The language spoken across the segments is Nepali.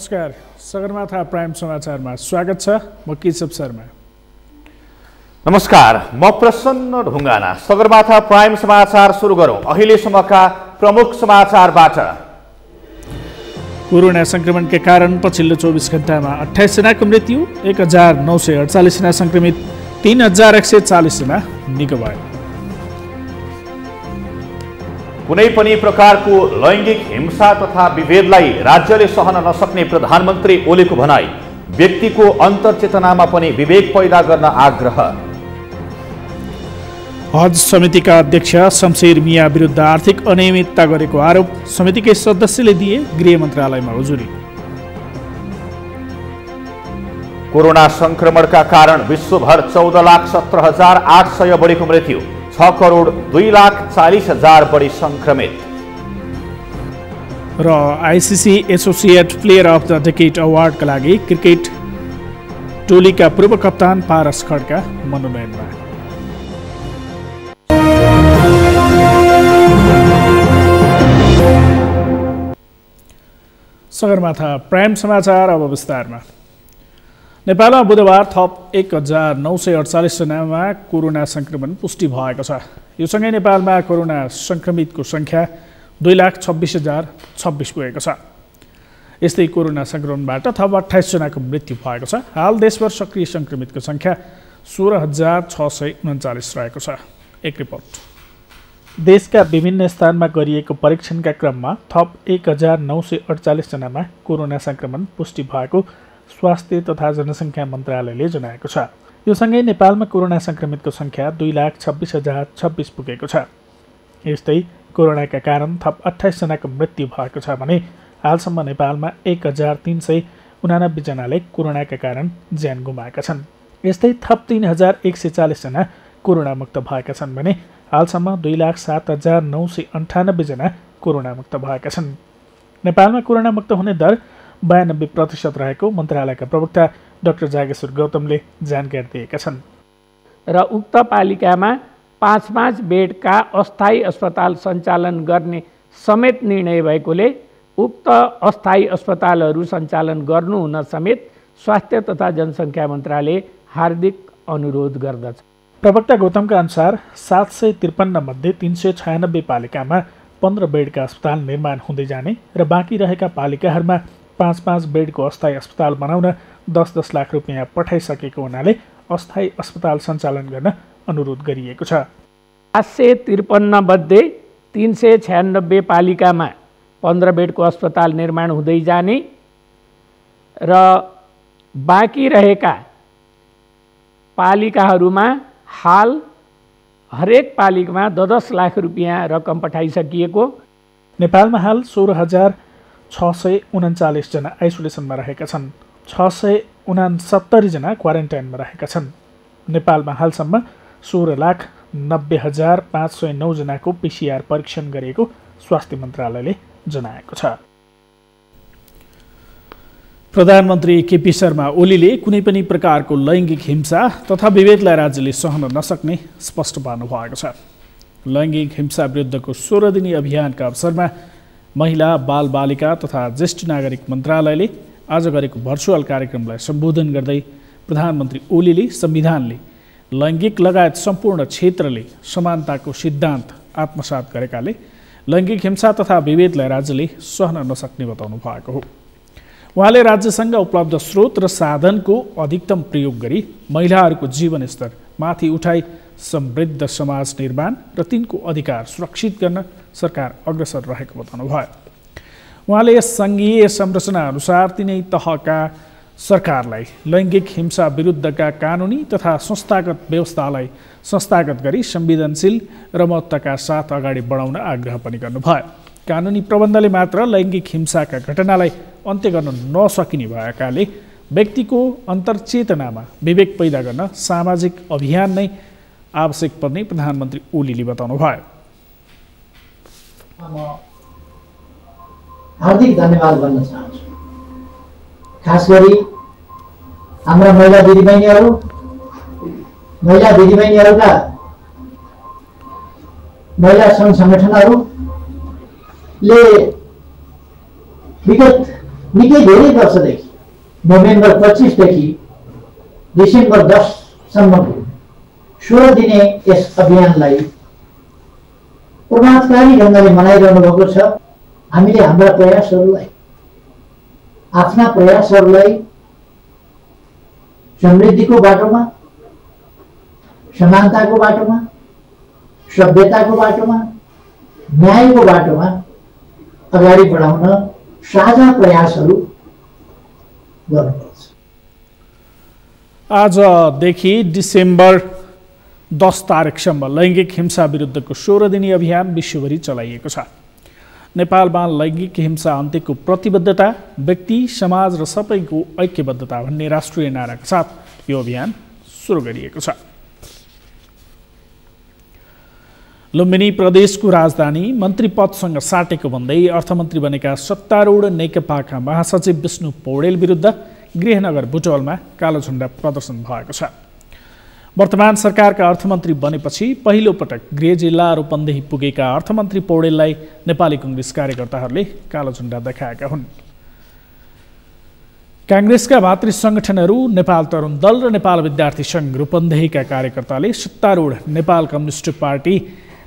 नमस्कार, सगरमाथा प्राइम समाचारमा स्वागत छ। म केशव शर्मा। नमस्कार, म प्रसन्न ढुङ्गाना। सगरमाथा प्राइम समाचार सुरु गरौँ। अहिलेसम्मका प्रमुख समाचारबाट। कोरोना संक्रमणका कारण पछिल्लो 24 घण्टामा 28 जनाको मृत्यु, 1948 जना संक्रमित, 3140 जना निको भए। कुनै पनि प्रकारको लैङ्गिक हिंसा तथा विभेदलाई राज्यले सहन नसक्ने प्रधानमन्त्री ओलीको भनाई। व्यक्तिको अन्तर्चेतनामा पनि विवेक पैदा गर्न आग्रह। हज समितिका अध्यक्ष शमशेर मिया विरुद्ध आर्थिक अनियमितता गरेको आरोप समितिकै सदस्यले दिए गृह मन्त्रालयमा उजुरी। कोरोना संक्रमणका कारण विश्वभर 14,17,800 बढीको मृत्यु, 6,02,40,000 बढी संक्रमित। र ICC associate player of the decade अवार्डका लागि क्रिकेट टोलीका पूर्व कप्तान पारस खड्का मनोनयनमा। सगरमाथा प्राइम समाचार अब विस्तारमा। नेपालमा बुधबार थप 1948 जनामा कोरोना संक्रमण पुष्टि भएको छ। यो सँगै नेपालमा कोरोना संक्रमितको संख्या 2,26,026 पुगेको छ। यस्तै कोरोना संक्रमणबाट थप 28 जनाको मृत्यु भएको छ। हाल देशभर सक्रिय संक्रमितको संख्या 16,639 रहेको छ। एक रिपोर्ट। देशका विभिन्न स्थानमा गरिएको परीक्षणका क्रममा थप 1,948 जनामा कोरोना संक्रमण पुष्टि भएको स्वास्थ्य तथा जनसङ्ख्या मन्त्रालयले जनाएको छ। यो सँगै नेपालमा कोरोना संक्रमितको संख्या 2,26,026 पुगेको छ। यस्तै कोरोनाका कारण थप 28 जनाको मृत्यु भएको छ भने हालसम्म नेपालमा 1,389 जनाले कोरोनाका कारण ज्यान गुमाएका छन्। यस्तै थप 3,140 जना कोरोना मुक्त भएका छन् भने हालसम्म 2,07,998 जना कोरोना मुक्त भएका छन्। नेपालमा कोरोना मुक्त हुने दर 92% रहेको मन्त्रालयका प्रवक्ता डाक्टर जागेश्वर गौतमले जानकारी दिएका छन्। र उक्त पालिकामा 5-5 बेडका अस्थायी अस्पताल सञ्चालन गर्ने समेत निर्णय भएकोले उक्त अस्थायी अस्पतालहरू सञ्चालन गर्नु हुन समेत स्वास्थ्य तथा जनसङ्ख्या मन्त्रालय हार्दिक अनुरोध गर्दछ। प्रवक्ता गौतमका अनुसार 753 मध्ये 396 पालिकामा 15 बेडका अस्पताल निर्माण हुँदै जाने र बाँकी रहेका पालिकाहरूमा 5-5 बेडको अस्थायी अस्पताल बनाउन 10-10 लाख रुपियाँ पठाइसकेको हुनाले अस्थायी अस्पताल सञ्चालन गर्न अनुरोध गरिएको छ। 753 मध्ये 396 पालिकामा 15 बेडको अस्पताल निर्माण हुँदै जाने र बाँकी रहेका पालिकाहरूमा हाल हरेक पालिकामा 10-10 लाख रुपियाँ रकम पठाइसकिएको। नेपालमा हाल 16,639 जना आइसोलेसनमा रहेका छन्। 669 जना क्वारेन्टाइनमा रहेका छन्। नेपालमा हालसम्म 16,90,509 जनाको PCR परीक्षण गरिएको स्वास्थ्य मन्त्रालयले जनाएको छ। प्रधानमन्त्री केपी शर्मा ओलीले कुनै पनि प्रकारको लैङ्गिक हिंसा तथा विभेदलाई राज्यले सहन नसक्ने स्पष्ट पार्नु भएको छ। लैङ्गिक हिंसा विरुद्धको 16 दिने अभियानका अवसरमा महिला, बाल बालिका तथा ज्येष्ठ नागरिक मन्त्रालयले आज गरेको भर्चुअल कार्यक्रमलाई सम्बोधन गर्दै प्रधानमन्त्री ओलीले संविधानले लैङ्गिक लगायत सम्पूर्ण क्षेत्रले समानताको सिद्धान्त आत्मसात गरेकाले लैङ्गिक हिंसा तथा विभेदलाई राज्यले सहन नसक्ने बताउनु भएको हो। उहाँले राज्यसँग उपलब्ध स्रोत र साधनको अधिकतम प्रयोग गरी महिलाहरूको जीवनस्तर माथि उठाई समृद्ध समाज निर्माण र तिनको अधिकार सुरक्षित गर्न सरकार अग्रसर रहेको बताउनु भयो। उहाँले यस सङ्घीय संरचना अनुसार तिनै तहका सरकारलाई लैङ्गिक हिंसा विरुद्धका कानुनी तथा संस्थागत व्यवस्थालाई संस्थागत गरी संवेदनशील र महत्त्वका साथ अगाडि बढाउन आग्रह पनि गर्नुभयो। कानुनी प्रबन्धले मात्र लैङ्गिक हिंसाका घटनालाई अन्त्य गर्न नसकिने भएकाले व्यक्तिको अन्तर्चेतनामा विवेक पैदा गर्न सामाजिक अभियान नै आवश्यक पर्ने प्रधानमन्त्री ओलीले बताउनु भयो। हार्दिक धन्यवाद भन्न चाहन्छु। खास गरी हाम्रा महिला दिदीबहिनीहरूका महिला सङ्घ सङ्गठनहरूले विगत निकै धेरै वर्षदेखि नोभेम्बर 25 देखि डिसेम्बर 10 सम्मको 16 दिने यस अभियानलाई प्रभावकारी ढङ्गले मनाइरहनु भएको छ। हामीले हाम्रा प्रयासहरूलाई, आफ्ना प्रयासहरूलाई समृद्धिको बाटोमा, समानताको बाटोमा, सभ्यताको बाटोमा, न्यायको बाटोमा अगाडि बढाउन साझा प्रयासहरू गर्नुपर्छ। आजदेखि डिसेम्बर 10 तारिकसम्म लैङ्गिक हिंसा विरुद्धको 16 दिने अभियान विश्वभरि चलाइएको छ। नेपालमा लैङ्गिक हिंसा अन्त्यको प्रतिबद्धता, व्यक्ति, समाज र सबैको ऐक्यबद्धता भन्ने राष्ट्रिय नाराका साथ यो अभियान सुरु गरिएको छ। लुम्बिनी प्रदेशको राजधानी मन्त्री पदसँग साटेको भन्दै अर्थमन्त्री बनेका सत्तारूढ नेकपाका महासचिव विष्णु पौडेल विरुद्ध गृहनगर बुटवलमा कालो झण्डा प्रदर्शन भएको छ। वर्तमान सरकारका अर्थमन्त्री बनेपछि पहिलो पटक गृह जिल्ला रूपन्देही पुगेका अर्थमन्त्री पौडेललाई नेपाली कांग्रेस कार्यकर्ताहरूले कालो झण्डा देखाएका हुन्। कांग्रेसका भातृ संगठनहरू नेपाल तरुण दल र नेपाल विद्यार्थी सङ्घ रूपन्देहीका कार्यकर्ताले सत्तारूढ नेपाल कम्युनिस्ट पार्टी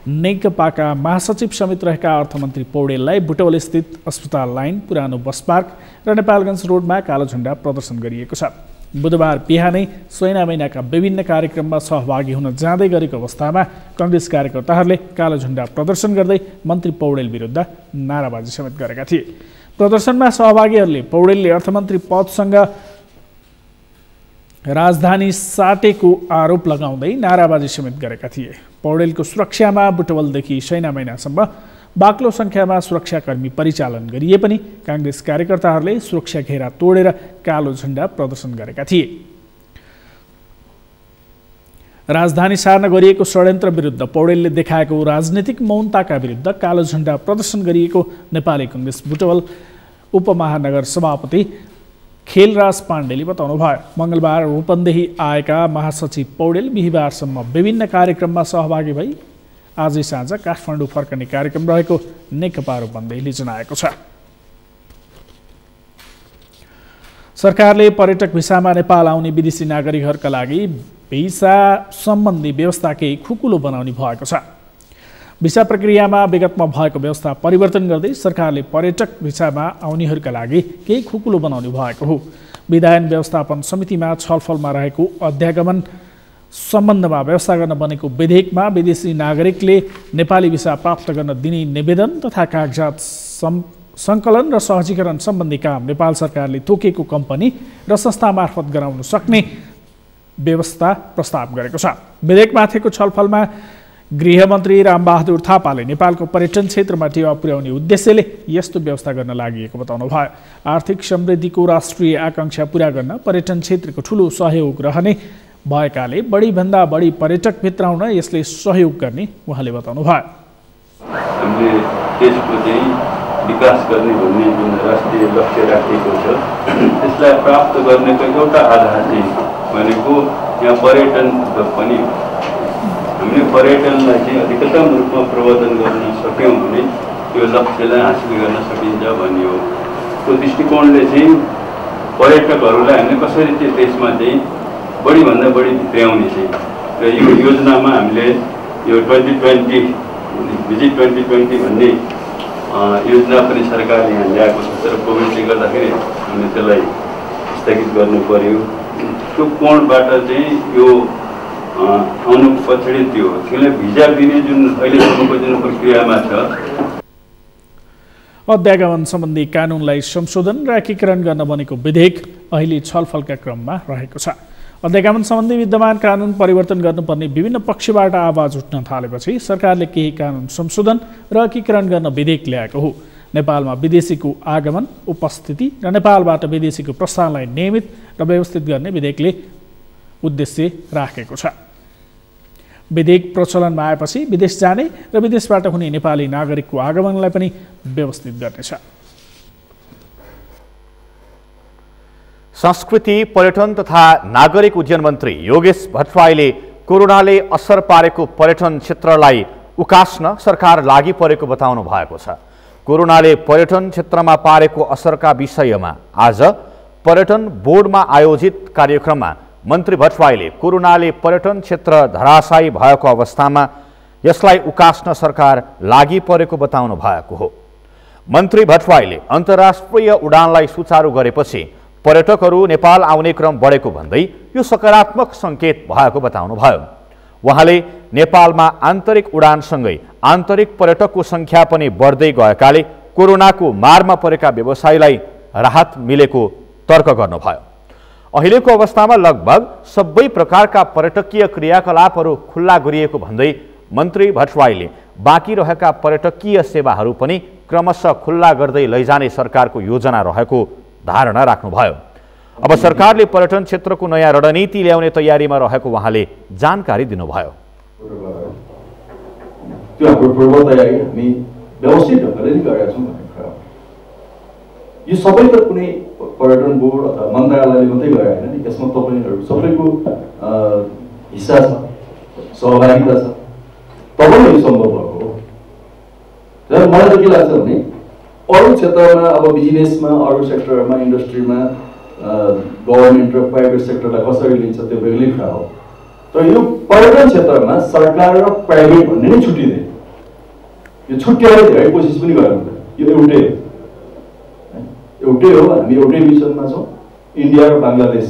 नेकपाका महासचिव समेत रहेका अर्थमन्त्री पौडेललाई बुटवल स्थित अस्पताल लाइन, पुरानो बस पार्क र नेपालगञ्ज रोडमा कालो झण्डा प्रदर्शन गरिएको छ। बुधबार बिहानै सैना महिनाका विभिन्न कार्यक्रममा सहभागी हुन जाँदै गरेको अवस्थामा कांग्रेस कार्यकर्ताहरूले कालो झण्डा प्रदर्शन गर्दै मन्त्री पौडेल विरुद्ध नाराबाजी समेत गरेका थिए। प्रदर्शनमा सहभागीहरूले पौडेलले अर्थमन्त्री पदसँग राजधानी साटेको आरोप लगाउँदै नाराबाजी समेत गरेका थिए। पौडेलको सुरक्षामा बुटवलदेखि सैना महिनासम्म बाक्लो सङ्ख्यामा सुरक्षाकर्मी परिचालन गरिए पनि कांग्रेस कार्यकर्ताहरूले सुरक्षा घेरा तोडेर कालो झण्डा प्रदर्शन गरेका थिए। राजधानी सार्न गरिएको षड्यन्त्र विरुद्ध पौडेलले देखाएको राजनीतिक मौनताका विरुद्ध कालो झण्डा प्रदर्शन गरिएको नेपाली कांग्रेस बुटवल उपमहानगर सभापति खेलराज पाण्डेले बताउनुभयो। मङ्गलबार रूपन्देही आएका महासचिव पौडेल बिहिबारसम्म विभिन्न कार्यक्रममा सहभागी भई आजै साँझ काठमाडौँ फर्कने कार्यक्रम रहेको नेकपा रूपन्देहीले जनाएको छ। सरकारले पर्यटक भिसामा नेपाल आउने विदेशी नागरिकहरूका लागि भिसा सम्बन्धी व्यवस्था केही खुकुलो बनाउने भएको छ। भिसा प्रक्रियामा विगतमा भएको व्यवस्था परिवर्तन गर्दै सरकारले पर्यटक भिसामा आउनेहरूका लागि केही खुकुलो बनाउने भएको हो। विधायन व्यवस्थापन समितिमा छलफलमा रहेको अध्यागमन सम्बन्धमा व्यवस्था गर्न बनेको विधेयकमा विदेशी नागरिकले नेपाली भिसा प्राप्त गर्न दिने निवेदन तथा कागजात सङ्कलन र सहजीकरण सम्बन्धी काम नेपाल सरकारले तोकेको कम्पनी र संस्था मार्फत गराउन सक्ने व्यवस्था प्रस्ताव गरेको छ। विधेयकमाथिको छलफलमा गृहमन्त्री रामबहादुर थापाले नेपालको पर्यटन क्षेत्रमा टेवा पुर्याउने उद्देश्यले यस्तो व्यवस्था गर्न लागि बताउनुभयो। आर्थिक समृद्धिको राष्ट्रिय आकांक्षा पूरा गर्न पर्यटन क्षेत्रको ठूलो सहयोग रहने भएकाले बढीभन्दा बढी पर्यटक भित्राउन यसले सहयोग गर्ने उहाँले बताउनुभयो। हामीले देशको चाहिँ विकास गर्ने भन्ने जुन राष्ट्रिय लक्ष्य राखेको छ त्यसलाई प्राप्त गर्नेको एउटा आधार चाहिँ भनेको यहाँ पर्यटन पनि हामीले पर्यटनलाई चाहिँ अधिकतम रूपमा प्रवर्धन गर्न सक्यौँ भने त्यो लक्ष्यलाई हासिल गर्न सकिन्छ भन्ने हो। त्यो दृष्टिकोणले चाहिँ पर्यटकहरूलाई हामीले कसरी त्यो देशमा चाहिँ बढीभन्दा बढी भित्राउने चाहिँ र यो योजनामा हामीले यो 2020 भिजिट 2020 भन्ने योजना पनि सरकारले यहाँ ल्याएको छ। तर कोभिडले गर्दाखेरि हामीले त्यसलाई स्थगित गर्नु पर्यो। त्यो कोणबाट चाहिँ यो आउनु पछाडि त्यो त्यसलाई भिजा दिने जुन अहिलेसम्मको जुन प्रक्रियामा छ अध्यागमन सम्बन्धी कानुनलाई संशोधन र एकीकरण गर्न बनेको विधेयक अहिले छलफलका क्रममा रहेको छ। अध्यागमन सम्बन्धी विद्यमान कानुन परिवर्तन गर्नुपर्ने विभिन्न पक्षबाट आवाज उठ्न थालेपछि सरकारले केही कानुन संशोधन र एकीकरण गर्न विधेयक ल्याएको हो। नेपालमा विदेशीको आगमन, उपस्थिति र नेपालबाट विदेशीको प्रस्थानलाई नियमित र व्यवस्थित गर्ने विधेयकले उद्देश्य राखेको छ। विधेयक प्रचलनमा आएपछि विदेश जाने र विदेशबाट हुने नेपाली नागरिकको आगमनलाई पनि व्यवस्थित गर्नेछ। संस्कृति, पर्यटन तथा नागरिक उड्डयन मन्त्री योगेश भट्टराईले कोरोनाले असर पारेको पर्यटन क्षेत्रलाई उकास्न सरकार लागि परेको बताउनु भएको छ। कोरोनाले पर्यटन क्षेत्रमा पारेको असरका विषयमा आज पर्यटन बोर्डमा आयोजित कार्यक्रममा मन्त्री भट्टराईले कोरोनाले पर्यटन क्षेत्र धराशायी भएको अवस्थामा यसलाई उकास्न सरकार लागि परेको बताउनु भएको हो। मन्त्री भट्टराईले अन्तर्राष्ट्रिय उडानलाई सुचारू गरेपछि पर्यटकहरू नेपाल आउने क्रम बढेको भन्दै यो सकारात्मक सङ्केत भएको बताउनुभयो। उहाँले नेपालमा आन्तरिक उडानसँगै आन्तरिक पर्यटकको सङ्ख्या पनि बढ्दै गएकाले कोरोनाको मारमा परेका व्यवसायीलाई राहत मिलेको तर्क गर्नुभयो। अहिलेको अवस्थामा लगभग सबै प्रकारका पर्यटकीय क्रियाकलापहरू खुल्ला गरिएको भन्दै मन्त्री भट्टराईले बाँकी रहेका पर्यटकीय सेवाहरू पनि क्रमशः खुल्ला गर्दै लैजाने सरकारको योजना रहेको धारणा राख्नुभयो। अब सरकारले पर्यटन क्षेत्रको नयाँ रणनीति ल्याउने तयारीमा रहेको उहाँले जानकारी दिनुभयो। त्यो हाम्रो पूर्व तयारी हामी व्यवस्थित ढङ्गले नै गरेका छौँ भन्ने कुरा हो। यो सबै त कुनै पर्यटन बोर्ड अथवा मन्त्रालयले मात्रै गरे होइन नि, यसमा तपाईँहरू सबैको हिस्सा छ, सहभागिता छ, तब नै यो सम्भव भएको हो। र मलाई त के लाग्छ भने अरू क्षेत्रमा अब बिजनेसमा, अरू सेक्टरमा, इन्डस्ट्रीमा गभर्मेन्ट र प्राइभेट सेक्टरलाई कसरी लिन्छ त्यो बेग्लै कुरा हो। तर यो पर्यटन क्षेत्रमा सरकार र प्राइभेट भन्ने नै छुट्टिँदैन। यो छुट्याउने धेरै कोसिस पनि गर्नु, यो एउटै हो। हामी एउटै मिसनमा छौँ। इन्डिया र बङ्गलादेश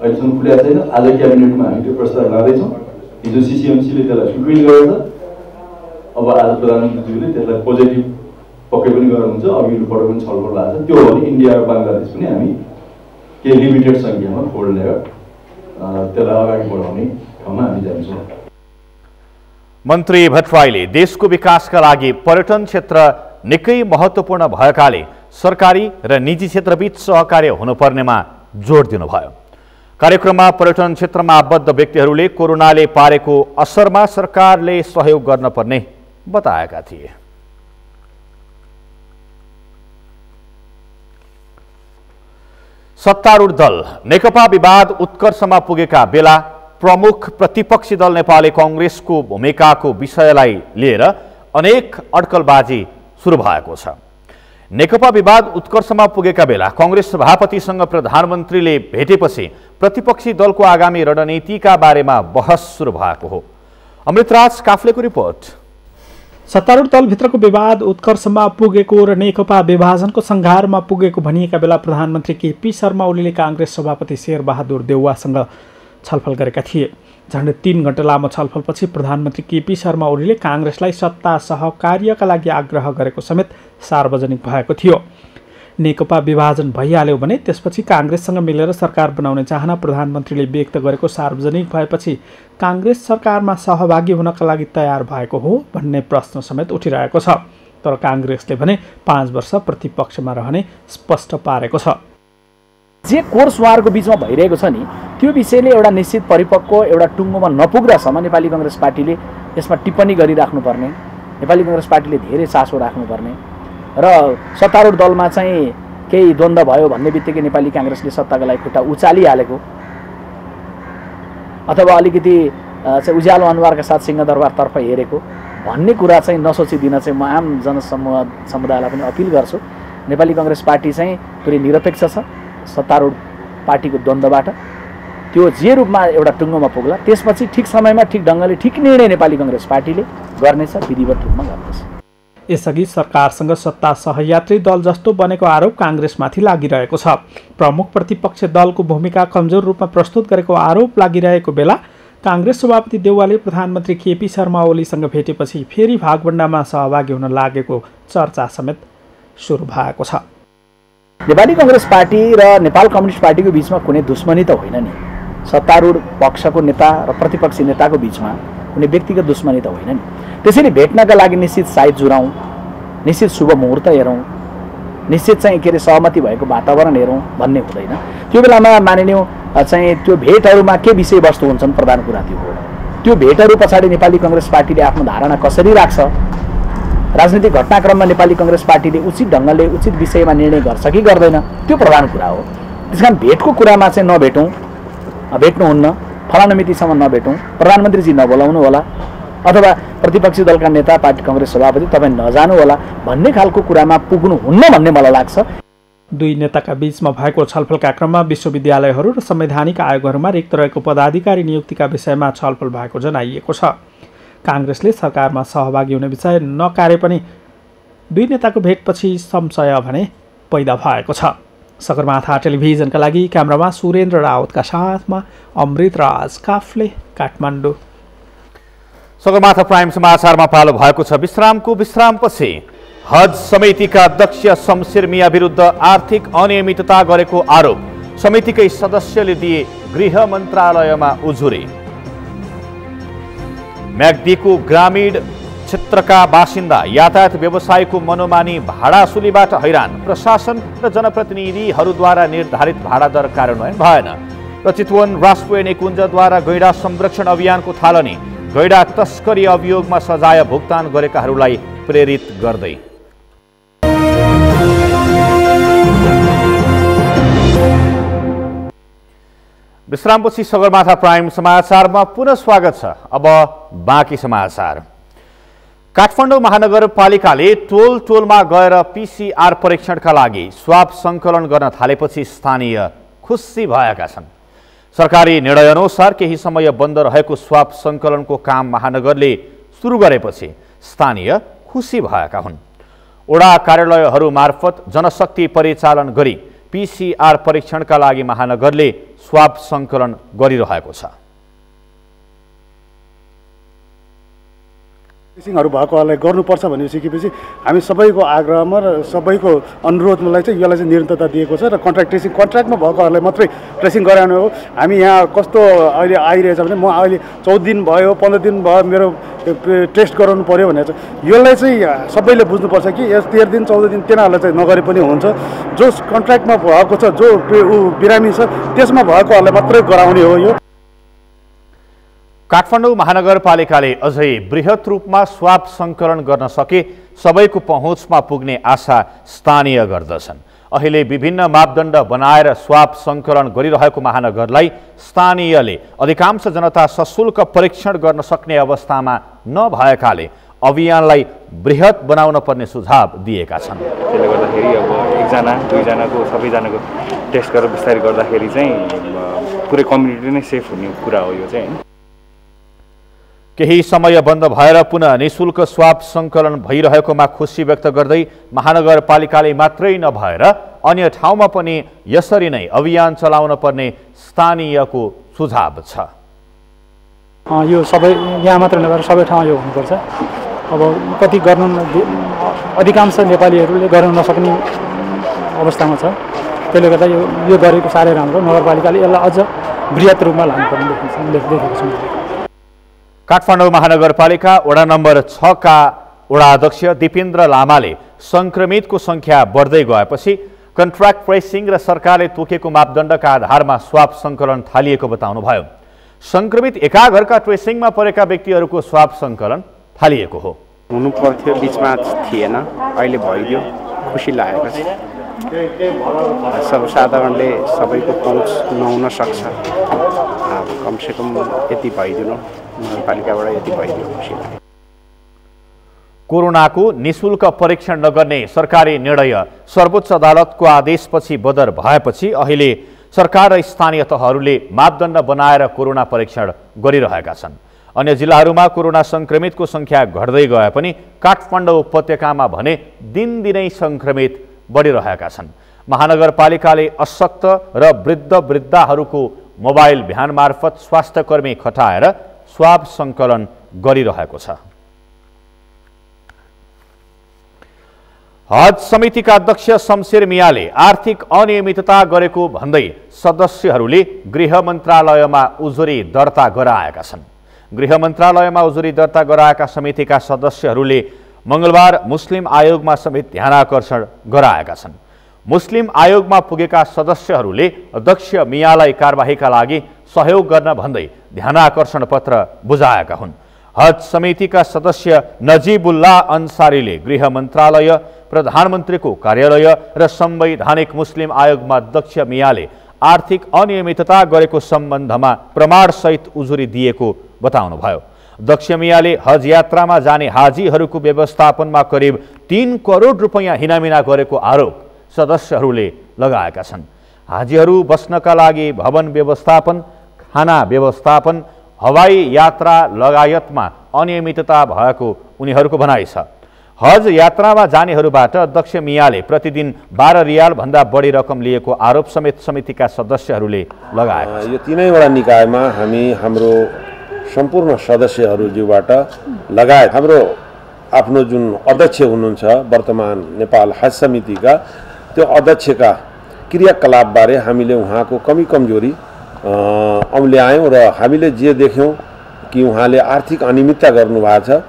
अहिलेसम्म खुलेको छैन। आज क्याबिनेटमा हामी त्यो प्रस्ताव लाँदैछौँ। हिजो सिसिएमसीले त्यसलाई स्वीकृति गरेको छ। अब आज प्रधानमन्त्रीज्यूले त्यसलाई पोजिटिभ पक्कै पनि गर्नुहुन्छ। अघिल्लोपल्ट पनि छलफल भएको छ। त्यो हो भने इन्डिया र बङ्गलादेश पनि हामी केही लिमिटेड सङ्ख्यामा खोड लिएर त्यसलाई अगाडि बढाउने ठाउँमा हामी जान्छौँ। मन्त्री भट्टराईले देशको विकासका लागि पर्यटन क्षेत्र निकै महत्त्वपूर्ण भएकाले सरकारी र निजी क्षेत्रबीच सहकार्य हुनुपर्नेमा जोड दिनुभयो। कार्यक्रममा पर्यटन क्षेत्रमा आबद्ध व्यक्तिहरूले कोरोनाले पारेको असरमा सरकारले सहयोग गर्न पर्ने बताएका थिए। सत्तारूढ दल नेकपा विवाद उत्कर्षमा पुगेका बेला प्रमुख प्रतिपक्षी दल नेपाली कांग्रेसको भूमिकाको विषयलाई लिएर अनेक अड्कलबाजी सुरु भएको छ। नेकपा विवाद उत्कर्षमा पुगेका बेला कांग्रेस सभापतिसँग प्रधानमन्त्रीले भेटेपछि प्रतिपक्षी दलको आगामी रणनीतिका बारेमा बहस सुरु भएको हो। अमृतराज काफ्लेको रिपोर्ट। सत्तारूढ दलभित्रको विवाद उत्कर्षमा पुगेको र नेकपा विभाजनको सङ्घारमा पुगेको भनिएका बेला प्रधानमन्त्री केपी शर्मा ओलीले कांग्रेस सभापति शेरबहादुर देउवासँग छलफल गरेका थिए। झन्डै 3 घण्टा लामो छलफलपछि प्रधानमन्त्री केपी शर्मा ओलीले कांग्रेसलाई सत्ता सहकार्यका लागि आग्रह गरेको समेत सार्वजनिक भएको थियो। नेकपा विभाजन भइहाल्यो भने त्यसपछि कांग्रेससँग मिलेर सरकार बनाउने चाहना प्रधानमन्त्रीले व्यक्त गरेको सार्वजनिक भएपछि कांग्रेस सरकारमा सहभागी हुनका लागि तयार भएको हो भन्ने प्रश्न समेत उठिरहेको छ। तर कांग्रेसले भने 5 वर्ष प्रतिपक्षमा रहने स्पष्ट पारेको छ। जे कोर्स उहाँहरूको बिचमा भइरहेको छ नि, त्यो विषयले एउटा निश्चित परिपक्व एउटा टुङ्गोमा नपुग्दासम्म नेपाली कांग्रेस पार्टीले यसमा टिप्पणी गरिराख्नुपर्ने, नेपाली कांग्रेस पार्टीले धेरै चासो राख्नुपर्ने र सत्तारूढ दलमा चाहिँ केही द्वन्द्व भयो भन्ने बित्तिकै नेपाली कांग्रेसले सत्ताको लागि खुट्टा उचालिहालेको अथवा अलिकति चाहिँ उज्यालो अनुहारका साथ सिंहदरबारतर्फ हेरेको भन्ने कुरा चाहिँ नसोचिदिन चाहिँ म आम जनसमुदायलाई पनि अपिल गर्छु। नेपाली कांग्रेस पार्टी चाहिँ पुरै निरपेक्ष छ। सत्तारूढ पार्टीको द्वन्द्वबाट त्यो जे रूपमा एउटा टुङ्गोमा पुग्ला त्यसपछि ठिक समयमा ठिक ढङ्गले ठिक निर्णय नेपाली कांग्रेस पार्टीले गर्नेछ, विधिवत रूपमा गर्नेछ। यसअघि सरकारसँग सत्ता सहयात्री दल जस्तो बनेको आरोप कांग्रेसमाथि लागिरहेको छ। प्रमुख प्रतिपक्ष दलको भूमिका कमजोर रूपमा प्रस्तुत गरेको आरोप लागिरहेको बेला कांग्रेस सभापति देउवाले प्रधानमन्त्री केपी शर्मा ओलीसँग भेटेपछि फेरि भागभण्डामा सहभागी हुन लागेको चर्चा समेत सुरु भएको छ। नेपाली कांग्रेस पार्टी र नेपाल कम्युनिस्ट पार्टीको बिचमा कुनै दुश्मनी त होइन नि। सत्तारूढ पक्षको नेता र प्रतिपक्षी नेताको बिचमा कुनै व्यक्तिगत दुश्मनी त होइन नि। त्यसैले भेट्नका लागि निश्चित साइज जुराउँ, निश्चित शुभ मुहुर्त हेरौँ, निश्चित चाहिँ के अरे सहमति भएको वातावरण हेरौँ भन्ने हुँदैन। त्यो बेलामा मानिलिउँ चाहिँ त्यो भेटहरूमा के विषयवस्तु हुन्छन् प्रधान कुरा त्यो हो। त्यो भेटहरू पछाडि नेपाली कांग्रेस पार्टीले आफ्नो धारणा कसरी राख्छ, राजनीतिक घटनाक्रममा नेपाली कांग्रेस पार्टीले उचित ढङ्गले उचित विषयमा निर्णय गर्छ कि गर्दैन त्यो प्रधान कुरा हो। त्यसकारण भेटको कुरामा चाहिँ नभेटौँ, भेट्नुहुन्न, फलाना मितिसम्म नभेटौँ, प्रधानमन्त्रीजी नबोलाउनु होला, अथवा प्रतिपक्षी दलका नेता पार्टी काङ्ग्रेस सभापति तपाईँ नजानु होला भन्ने खालको कुरामा पुग्नुहुन्न भन्ने मलाई लाग्छ। दुई नेताका बीचमा भएको छलफलका क्रममा विश्वविद्यालयहरू र संवैधानिक आयोगहरूमा रिक्त रहेको पदाधिकारी नियुक्तिका विषयमा छलफल भएको जनाइएको छ। काङ्ग्रेसले सरकारमा सहभागी हुने विषय नकारे पनि दुई नेताको भेटपछि संशय भने पैदा भएको छ। सगरमाथा टेलिभिजनका लागि क्यामेरामा सुरेन्द्र रावतका साथमा अमृतराज काफले, काठमाडौँ। सगरमाथा प्राइम समाचारमा पालो भएको छ विश्रामको विश्रामपछि। हज समितिका अध्यक्ष शमशेर मिया विरुद्ध आर्थिक अनियमितता गरेको आरोप समितिकै सदस्यले दिए गृह मन्त्रालयमा उजुरी। म्याग्दीको ग्रामीण क्षेत्रका बासिन्दा यातायात व्यवसायको मनोमानी भाडा सुलीबाट हैरान। प्रशासन र जनप्रतिनिधिहरूद्वारा निर्धारित भाडा दर कार्यान्वयन भएन। र चितवन राष्ट्रिय निकुञ्जद्वारा गैंडा संरक्षण अभियानको थालनी। गैंडा तस्करी अभियोगमा सजाय भुक्तान गरेकाहरूलाई प्रेरित गर्दै। विश्रामपछि सगरमाथा प्राइम समाचारमा पुनः स्वागत छ। अब बाँकी समाचार। काठमाडौँ महानगरपालिकाले टोलमा गएर पीसीआर परीक्षणका लागि स्वाब सङ्कलन गर्न थालेपछि स्थानीय खुसी भएका छन्। सरकारी निर्णयअनुसार केही समय बन्द रहेको स्वाब सङ्कलनको काम महानगरले सुरु गरेपछि स्थानीय खुसी भएका हुन्। वडा कार्यालयहरू मार्फत जनशक्ति परिचालन गरी पीसीआर परीक्षणका लागि महानगरले स्वाब सङ्कलन गरिरहेको छ। टेस्टिङहरू भएकोहरूलाई गर्नुपर्छ भन्ने सिकेपछि हामी सबैको आग्रहमा र सबैको अनुरोधलाई चाहिँ यसलाई चाहिँ निरन्तरता दिएको छ र कन्ट्र्याक्टमा भएकोहरूलाई मात्रै ट्रेसिङ गराउनु हो। हामी यहाँ कस्तो अहिले आइरहेछ भने म अहिले 14 दिन भयो 15 दिन भयो मेरो टेस्ट गराउनु पर्यो भनेर चाहिँ यसलाई चाहिँ सबैले बुझ्नुपर्छ कि यस 13 दिन 14 दिन तिनीहरूलाई चाहिँ नगरे पनि हुन्छ। जो कन्ट्र्याक्टमा भएको छ जो बिरामी छ त्यसमा भएकोहरूलाई मात्रै गराउने हो। यो काठमाडौँ महानगरपालिकाले अझै बृहत रूपमा स्वाब सङ्कलन गर्न सके सबैको पहुँचमा पुग्ने आशा स्थानीय गर्दछन्। अहिले विभिन्न मापदण्ड बनाएर स्वाब सङ्कलन गरिरहेको महानगरलाई स्थानीयले अधिकांश जनता सशुल्क परीक्षण गर्न सक्ने अवस्थामा नभएकाले अभियानलाई बृहत बनाउन पर्ने सुझाव दिएका छन्। त्यसले गर्दाखेरि अब एकजना दुईजनाको सबैजनाको टेस्ट गरेर विस्तारै गर्दाखेरि चाहिँ पुरै कम्युनिटी नै सेफ हुने कुरा हो यो चाहिँ। केही समय बन्द भएर पुनः निःशुल्क स्वाब सङ्कलन भइरहेकोमा खुसी व्यक्त गर्दै महानगरपालिकाले मात्रै नभएर अन्य ठाउँमा पनि यसरी नै अभियान चलाउन पर्ने स्थानीयको सुझाव छ। यो सबै यहाँ मात्र नभएर सबै ठाउँ यो हुनुपर्छ। अब कति गर्न अधिकांश नेपालीहरूले गर्न नसक्ने अवस्थामा छ। त्यसले गर्दा यो गरेको साह्रै राम्रो। नगरपालिकाले यसलाई अझ बृहत रूपमा लानुपर्ने देखेको छु। काठमाडौँ महानगरपालिका वडा नम्बर 6 का वडा अध्यक्ष दिपेन्द्र लामाले संक्रमितको संख्या बढ्दै गएपछि कन्ट्र्याक्ट ट्रेसिङ र सरकारले तोकेको मापदण्डका आधारमा स्वाब सङ्कलन थालिएको बताउनुभयो। संक्रमित एकाघरका ट्रेसिङमा परेका व्यक्तिहरूको स्वाब सङ्कलन थालिएको हो। हुनु पर्थ्यो, बीचमा थिएन, अहिले भइदियो, खुसी लागेको छ। सर्वसाधारणले सबैको पहुँच नहुन सक्छ, कमसेकम यति भइदिनु नगरपालिकाबाट यति भइदियो, खुसी लाग्यो। कोरोनाको निःशुल्क परीक्षण नगर्ने सरकारी निर्णय सर्वोच्च अदालतको आदेशपछि बदर भएपछि अहिले सरकार र स्थानीय तहहरूले मापदण्ड बनाएर कोरोना परीक्षण गरिरहेका छन्। अन्य जिल्लाहरूमा कोरोना संक्रमितको संख्या घट्दै गए पनि काठमाडौँ उपत्यकामा भने दिनदिनै संक्रमित बढिरहेका छन्। महानगरपालिकाले अशक्त र वृद्धहरूको मोबाइल भ्यान मार्फत स्वास्थ्यकर्मी खटाएर स्वाब सङ्कलन गरिरहेको छ। हज समितिका अध्यक्ष शमशेर मियाले आर्थिक अनियमितता गरेको भन्दै सदस्यहरूले गृह मन्त्रालयमा उजुरी दर्ता गराएका छन्। गृह मन्त्रालयमा उजुरी दर्ता गराएका समितिका सदस्यहरूले मंगलबार मुस्लिम आयोगमा समेत ध्यानाकर्षण गराएका छन्। मुस्लिम आयोगमा पुगेका सदस्यहरूले अध्यक्ष मियालाई कारबाहीका लागि सहयोग गर्न भन्दै ध्यानाकर्षण पत्र बुझाएका हुन्। हज समितिका सदस्य नजिबुल्लाह अन्सारीले गृह मन्त्रालय, प्रधानमन्त्रीको कार्यालय र संवैधानिक मुस्लिम आयोगमा अध्यक्ष मियाले आर्थिक अनियमितता गरेको सम्बन्धमा प्रमाणसहित उजुरी दिएको बताउनुभयो। अध्यक्ष मियाले हज यात्रामा जाने हाजीहरूको व्यवस्थापनमा करिब 3 करोड रुपैयाँ हिनामिना गरेको आरोप सदस्यहरूले लगाएका छन्। हाजीहरू बस्नका लागि भवन व्यवस्थापन, खाना व्यवस्थापन, हवाई यात्रा लगायतमा अनियमितता भएको उनीहरूको भनाइ छ। हज यात्रामा जानेहरूबाट अध्यक्ष मियाले प्रतिदिन 12 रियाल भन्दा बढी रकम लिएको आरोप समेत समितिका सदस्यहरूले लगाएका छन्। यो तीनैवटा निकायमा हाम्रो सम्पूर्ण सदस्यहरूबाट लगायत हाम्रो आफ्नो जुन अध्यक्ष हुनुहुन्छ वर्तमान नेपाल हज समितिका, त्यो अध्यक्षका क्रियाकलापबारे हामीले उहाँको कमी कमजोरी औल्यायौँ र हामीले जे देख्यौँ कि उहाँले आर्थिक अनियमितता गर्नुभएको छ।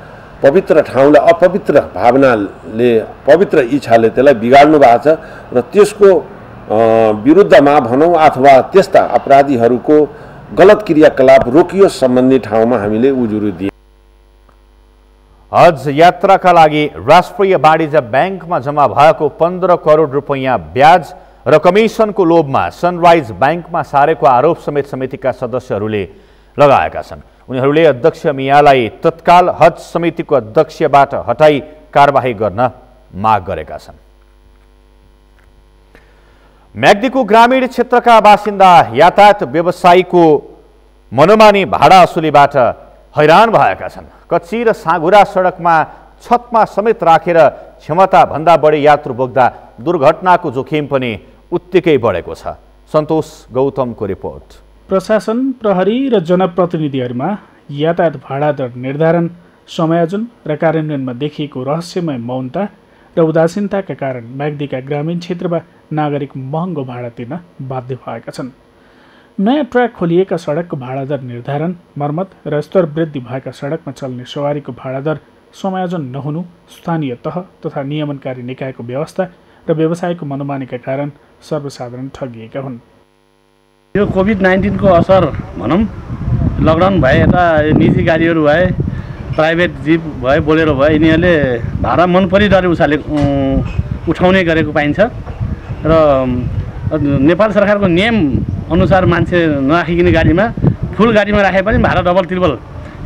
पवित्र ठाउँलाई अपवित्र भावनाले, पवित्र इच्छाले त्यसलाई बिगाड्नु भएको छ र त्यसको विरुद्धमा भनौँ अथवा त्यस्ता अपराधीहरूको गलत क्रियाकलाप रोकियोस् सम्बन्धी ठाउँमा हामीले उजुरी दिए। हज यात्राका लागि राष्ट्रिय वाणिज्य ब्याङ्कमा जम्मा भएको 15 करोड रुपैयाँ ब्याज र कमिसनको लोभमा सनराइज ब्याङ्कमा सारेको आरोप समेत समितिका सदस्यहरूले लगाएका छन्। उनीहरूले अध्यक्ष मियालाई तत्काल हज समितिको अध्यक्षबाट हटाई कारबाही गर्न माग गरेका छन्। म्याग्दीको ग्रामीण क्षेत्रका बासिन्दा यातायात व्यवसायीको मनोमानी भाडा असुलीबाट हैरान भएका छन्। कच्ची र साँघुरा सडकमा छतमा समेत राखेर क्षमताभन्दा बढी यात्रु बोक्दा दुर्घटनाको जोखिम पनि उत्तिकै बढेको छ। सन्तोष गौतमको रिपोर्ट। प्रशासन, प्रहरी र जनप्रतिनिधिहरूमा यातायात भाडा दर निर्धारण, समायोजन र कार्यान्वयनमा देखिएको रहस्यमय मौनता र उदासीनताका कारण म्याग्दीका ग्रामीण क्षेत्रमा नागरिक महँगो भाडा तिर्न बाध्य भएका छन्। नयाँ ट्र्याक खोलिएका सडकको भाडा दर निर्धारण, मर्मत र स्तर वृद्धि भएका सडकमा चल्ने सवारीको भाडा दर समायोजन नहुनु, स्थानीय तह तथा नियमनकारी निकायको व्यवस्था र व्यवसायको मनोमानीका कारण सर्वसाधारण ठगिएका हुन्। यो कोभिड-19 को असर भनौँ, लकडाउन भए, यता निजी गाडीहरू भए, प्राइभेट जिप भए, बोलेरो भए, यिनीहरूले भाडा मन परिदर उठाउने गरेको पाइन्छ र नेपाल सरकारको नियम अनुसार मान्छे नराखिकन गाडीमा, फुल गाडीमा राखे पनि भाडा डबल ट्रिपल।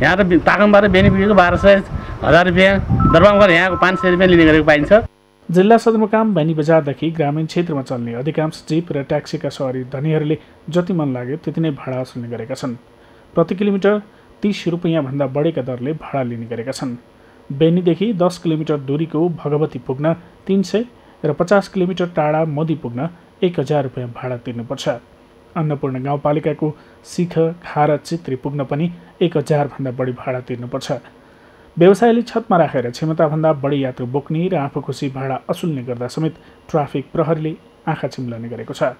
यहाँ त ताकमबाट बेनिफिटको 1200-1000 रुपियाँ, दरबारबाट यहाँको 500 रुपियाँ लिने गरेको पाइन्छ। जिल्ला सदरमुकाम भैनी बजारदेखि ग्रामीण क्षेत्रमा चल्ने अधिकांश जिप र ट्याक्सीका सवारी धनीहरूले जति मन लाग्यो त्यति नै भाडा असुल्ने गरेका छन्। प्रति किलोमिटर 30 रुपियाँ भन्दा बढेका दरले भाडा लिने गरेका छन्। बेनीदेखि 10 किलोमिटर दूरीको भगवती पुग्न 300 र 50 किलोमिटर टाढा मोदी पुग्न 1000 रुपियाँ भाडा तिर्नुपर्छ। अन्नपूर्ण गाउँपालिकाको सिख, खार, चित्री पुग्न पनि 1000 भन्दा बढी भाडा तिर्नुपर्छ। व्यवसायले छतमा राखेर क्षमताभन्दा बढी यात्रु बोक्ने र आफू खुसी भाडा असुल्ने गर्दा समेत ट्राफिक प्रहरीले आँखा चिम्लने गरेको छ।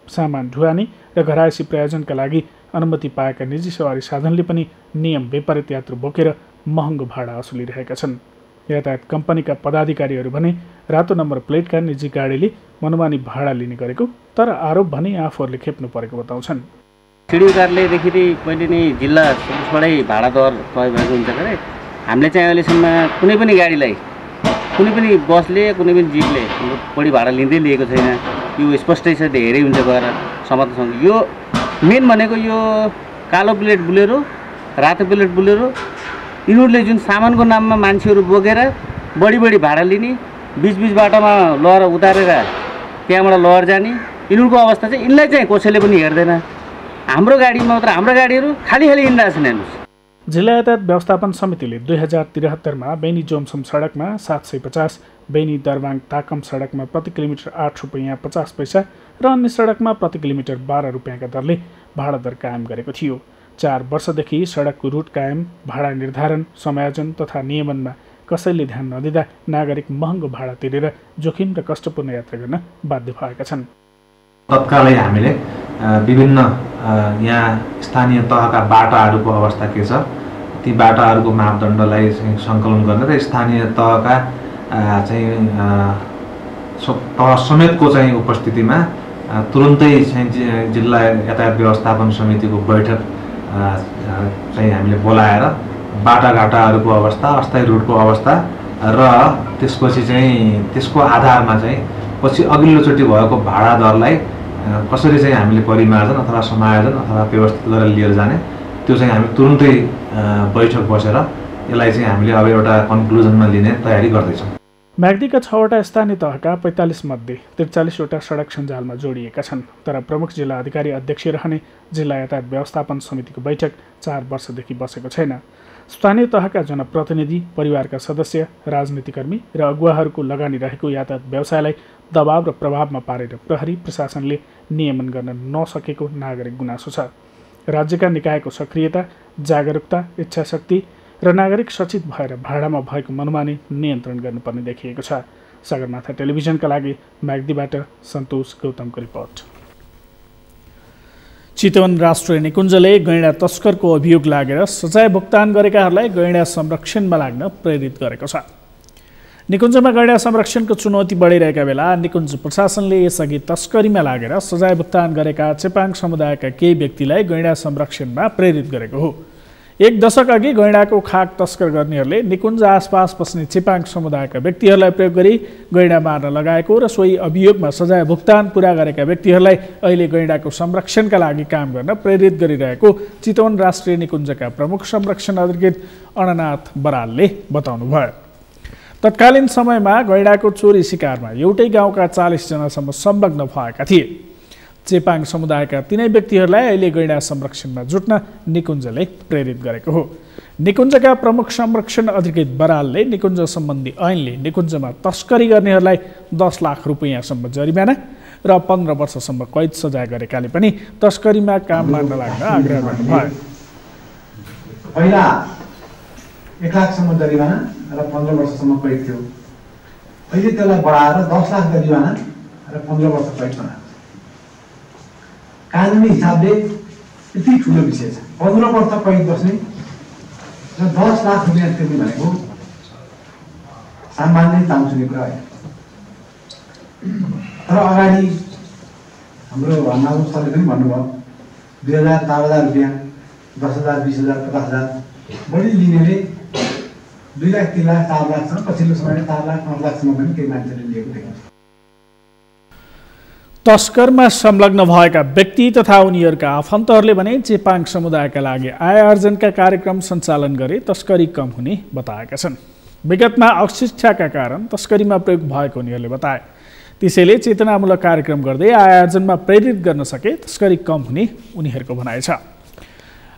सामान ढुवानी र घरायसी प्रयोजनका लागि अनुमति पाएका निजी सवारी साधनले पनि नियम विपरीत यात्रु बोकेर महँगो भाडा असुलिरहेका छन्। यातायात कम्पनीका पदाधिकारीहरू भने रातो नम्बर प्लेटका निजी गाडीले मनोमानी भाडा लिने गरेको, तर आरोप भने आफूहरूले खेप्नु परेको बताउँछन्। सिडिओ कार्यालयदेखि पहिले नै जिल्ला सदरबाटै भाडा दर तय भएको हुन्छ गरे हामीले चाहिँ अहिलेसम्म कुनै पनि गाडीलाई, कुनै पनि बसले, कुनै पनि जिपले बढी भाडा लिँदै लिएको छैन। यो स्पष्टै छ, धेरै हुन्छ गएर समातसँग। यो मेन भनेको यो कालो प्लेट बुलेरो, रातो प्लेट बुलेरो, यिनीहरूले जुन सामानको नाममा मान्छेहरू बोकेर बढी भाडा लिने, बिच बाटोमा लहर उतारेर त्यहाँबाट लहर जाने, यिनीहरूको अवस्था चाहिँ यिनलाई चाहिँ कसैले पनि हेर्दैन। हाम्रो गाडीमा मात्र, हाम्रो गाडीहरू खाली हिँडिरहेको छन्। हेर्नुहोस्, जिल्ला यातायात व्यवस्थापन समितिले 2073 बेनी जोमसम सडकमा 750, बेनी दरबाङ ताकम सडकमा प्रति किलोमिटर 8 रुपियाँ 50 पैसा र अन्य सडकमा प्रति किलोमिटर 12 रुपियाँका दरले भाडा दर कायम गरेको थियो। 4 वर्षदेखि सडकको रुट कायम, भाडा निर्धारण, समायोजन तथा नियमनमा कसैले ध्यान नदिँदा नागरिक महँगो भाडा तिरेर जोखिम र कष्टपूर्ण यात्रा गर्न बाध्य भएका छन्। तत्कालै हामीले विभिन्न यहाँ स्थानीय तहका बाटाहरूको अवस्था के छ, ती बाटाहरूको मापदण्डलाई सङ्कलन गर्ने र स्थानीय तहका चाहिँ तह समेतको चाहिँ उपस्थितिमा तुरुन्तै चाहिँ जिल्ला यातायात व्यवस्थापन समितिको बैठक चाहिँ हामीले बोलाएर बाटाघाटाहरूको अवस्था, अस्थायी रुटको अवस्था र त्यसपछि चाहिँ त्यसको आधारमा चाहिँ पछि अघिल्लोचोटि भएको भाडा दरलाई कसरी चाहिँ हामीले परिमार्जन अथवा समायोजन अथवा व्यवस्थित गरेर लिएर जाने त्यो चाहिँ हामी तुरुन्तै बैठक बसेर यसलाई चाहिँ हामीले अब एउटा कन्क्लुजनमा लिने तयारी गर्दैछौँ। म्याग्दीका 6वटा स्थानीय तहका 45 मध्ये 43वटा सडक सञ्जालमा जोडिएका छन्। तर प्रमुख जिल्ला अधिकारी अध्यक्ष रहने जिल्ला यातायात व्यवस्थापन समितिको बैठक 4 वर्षदेखि बसेको छैन। स्थानीय तहका जनप्रतिनिधि, परिवारका सदस्य, राजनीतिकर्मी र अगुवाहरूको लगानी रहेको यातायात व्यवसायलाई दबाव र प्रभावमा पारेर प्रहरी प्रशासनले नियमन गर्न नसकेको नागरिक गुनासो छ। राज्यका निकायको सक्रियता, जागरुकता, इच्छाशक्ति र नागरिक सचेत भएर भाडामा भएको मनमानी नियन्त्रण गर्नुपर्ने देखिएको छ। सगरमाथा टेलिभिजनका लागि म्याग्दीबाट सन्तोष गौतमको रिपोर्ट। चितवन राष्ट्रिय निकुञ्जले गैंडा तस्करको अभियोग लागेर सजाय भुक्तान गरेकाहरूलाई गैंडा संरक्षणमा लाग्न प्रेरित गरेको छ। निकुञ्जमा गैंडा संरक्षणको चुनौती बढिरहेका बेला निकुञ्ज प्रशासनले यसअघि तस्करीमा लागेर सजाय भुक्तान गरेका चेपाङ समुदायका केही व्यक्तिलाई गैंडा संरक्षणमा प्रेरित गरेको हो। 1 दशक अघि गैंडाको खाक तस्कर गर्नेहरूले निकुञ्ज आसपास बस्ने चेपाङ समुदायका व्यक्तिहरूलाई प्रयोग गरी गैंडा मार्न लगाएको र सोही अभियोगमा सजाय भुक्तान पूरा गरेका व्यक्तिहरूलाई अहिले गैंडाको संरक्षणका लागि काम गर्न प्रेरित गरिरहेको चितवन राष्ट्रिय निकुञ्जका प्रमुख संरक्षण अधिकृत अणनाथ बरालले बताउनुभयो। तत्कालीन समयमा गैंडाको चोरी शिकारमा एउटै गाउँका 40 जनासम्म संलग्न भएका थिए। चेपाङ समुदायका तिनै व्यक्तिहरूलाई अहिले गैंडा संरक्षणमा जुट्न निकुञ्जले प्रेरित गरेको हो। निकुञ्जका प्रमुख संरक्षण अधिकृत बरालले निकुञ्ज सम्बन्धी ऐनले निकुञ्जमा तस्करी गर्नेहरूलाई 10 लाख रुपैयाँसम्म जरिमाना र 15 वर्षसम्म कैद सजाय गरेकाले पनि तस्करीमा काममा नलाग्न आग्रह गर्नुभयो। पहिला 1 लाखसम्म जरिमाना र 15 वर्षसम्म कैद थियो। अहिले त्यसलाई बढाएर 10 लाख जरिमाना र 15 वर्ष कैद बनाएको छ। कानुनी हिसाबले यति ठुलो विषय छ। 15 वर्ष कैद बस्ने र 10 लाख रुपियाँ तिर्ने भनेको सामान्य तामसुने कुरा होइन। तर अगाडि हाम्रो महानु सरले पनि भन्नुभयो 2000, 4000 रुपियाँ, 10,000, 20,000, 50,000 बढी लिनेले 2 लाख, 3 लाख, 4 लाखसम्म, पछिल्लो समयमा 4 लाख, 5 लाखसम्म पनि केही मान्छेले लिएको देखिन्छ। तस्करमा संलग्न भएका व्यक्ति तथा उनीहरूका आफन्तहरूले भने चेपाङ समुदायका लागि आय आर्जनका कार्यक्रम सञ्चालन गरे तस्करी कम हुने बताएका छन्। विगतमा अशिक्षाका कारण तस्करीमा प्रयोग भएको उनीहरूले बताए। त्यसैले चेतनामूलक कार्यक्रम गर्दै आय आर्जनमा प्रेरित गर्न सके तस्करी कम हुने उनीहरूको भनाइ छ।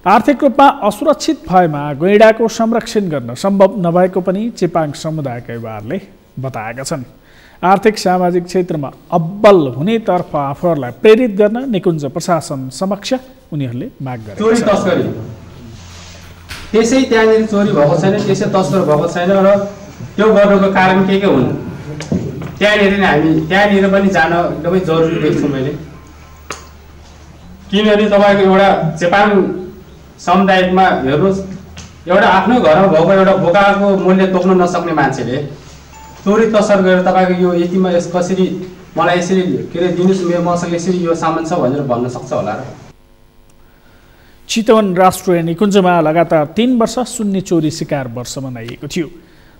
आर्थिक रूपमा असुरक्षित भएमा गैंडाको संरक्षण गर्न सम्भव नभएको पनि चेपाङ समुदायका युवाहरूले बताएका छन्। आर्थिक सामाजिक क्षेत्रमा अब्बल हुनेतर्फ आफूहरूलाई प्रेरित गर्न निकुञ्ज प्रशासन समक्ष उनीहरूले माग गरेका छन्। चोरी तस्करी त्यसै त्यहाँनिर चोरी भएको छैन, त्यसै तस्कर भएको छैन र त्यो गर्नुको कारण के हुन् त्यहाँनिर नै हामी त्यहाँनिर पनि जान एकदमै जरुरी देख्छु मैले। किनभने तपाईँको एउटा चेपाङ समुदायमा हेर्नुहोस्, एउटा आफ्नो घरमा भएको एउटा बोकाको मूल्य तोक्न नसक्ने मान्छेले चोरी तस्कर गरेर तपाईँको यो यतिमा कसरी मलाई यसरी के अरे दिनुहोस्, मेरो मसँग यसरी यो सामान छ भनेर भन्न सक्छ होला र। चितवन राष्ट्रिय निकुञ्जमा लगातार 3 वर्ष शून्य चोरी शिकार वर्ष मनाइएको थियो।